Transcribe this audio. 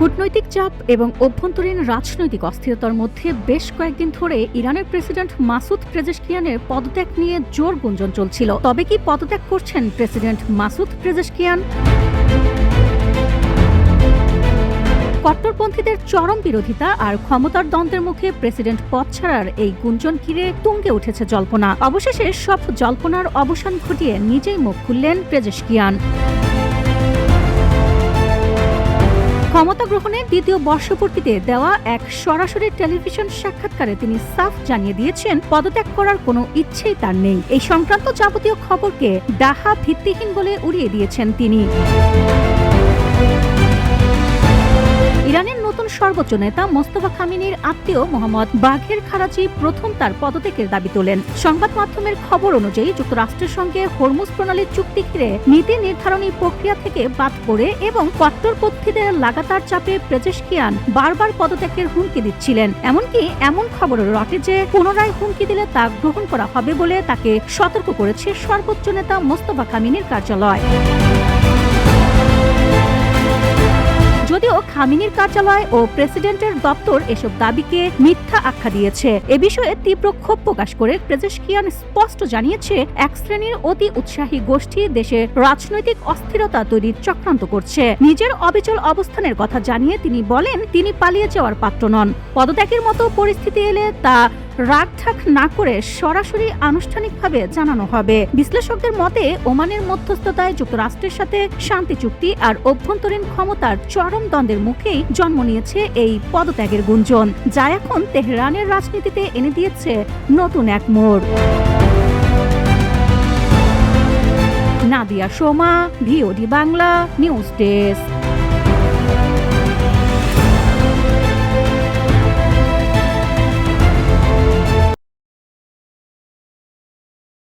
কূটনৈতিক চাপ এবং অভ্যন্তরীণ রাজনৈতিক অস্থিরতার মধ্যে বেশ কয়েকদিন ধরে ইরানের প্রেসিডেন্ট মাসুদ পেজেশকিয়ানের পদত্যাগ নিয়ে জোর গুঞ্জন চলছিল। তবে কি পদত্যাগ করছেন প্রেসিডেন্ট মাসুদ পেজেশকিয়ান? কট্টরপন্থীদের চরম বিরোধিতা আর ক্ষমতার দ্বন্দ্বের মুখে প্রেসিডেন্ট পদ ছাড়ার এই গুঞ্জন ঘিরে তুঙ্গে উঠেছে জল্পনা। অবশেষে সব জল্পনার অবসান ঘটিয়ে নিজেই মুখ খুললেন পেজেশকিয়ান। ক্ষমতা গ্রহণের দ্বিতীয় বর্ষপূর্তিতে দেওয়া এক সরাসরি টেলিভিশন সাক্ষাৎকারে তিনি সাফ জানিয়ে দিয়েছেন পদত্যাগ করার কোনো ইচ্ছেই তার নেই। এই সংক্রান্ত যাবতীয় খবরকে ডাহা ভিত্তিহীন বলে উড়িয়ে দিয়েছেন তিনি। ইরানের নতুন সর্বোচ্চ নেতা মোস্তফা খামেনির আত্মীয় মোহাম্মদ বাঘের খারাজি প্রথম তার পদত্যাগের দাবি তোলেন। সংবাদ মাধ্যমের খবর অনুযায়ী যুক্তরাষ্ট্রের সঙ্গে হরমুজ প্রণালীর চুক্তি ঘিরে নীতি নির্ধারণী প্রক্রিয়া থেকে বাদ পড়ে এবং কট্টরপন্থীদের লাগাতার চাপে পেজেশকিয়ান বারবার পদত্যাগের হুমকি দিচ্ছিলেন। এমনকি এমন খবরও রটে যে পুনরায় হুমকি দিলে তা গ্রহণ করা হবে বলে তাকে সতর্ক করেছে সর্বোচ্চ নেতা মোস্তফা খামেনির কার্যালয়। যদিও খামেনির কার্যালয় ও প্রেসিডেন্টের দপ্তর এসব দাবিকে মিথ্যা আখ্যা দিয়েছে। এ বিষয়ে তীব্র ক্ষোভ প্রকাশ করে পেজেশকিয়ান স্পষ্ট জানিয়েছে, এক শ্রেণীর অতি উৎসাহী গোষ্ঠী দেশে রাজনৈতিক অস্থিরতা তৈরির চক্রান্ত করছে। নিজের অবিচল অবস্থানের কথা জানিয়ে তিনি বলেন, তিনি পালিয়ে যাওয়ার পাত্র নন। পদত্যাগের মতো পরিস্থিতি এলে তা রাগঢাক না করে সরাসরি আনুষ্ঠানিকভাবে জানানো হবে। বিশ্লেষকদের মতে ওমানের মধ্যস্থতায় যুক্তরাষ্ট্রের সাথে শান্তি চুক্তি আর অভ্যন্তরীণ ক্ষমতার চরম দ্বন্দ্বের মুখেই জন্ম নিয়েছে এই পদত্যাগের গুঞ্জন, যা এখন তেহরানের রাজনীতিতে এনে দিয়েছে নতুন এক মোড়। Nadia Soma, VOD Bangla, news desk.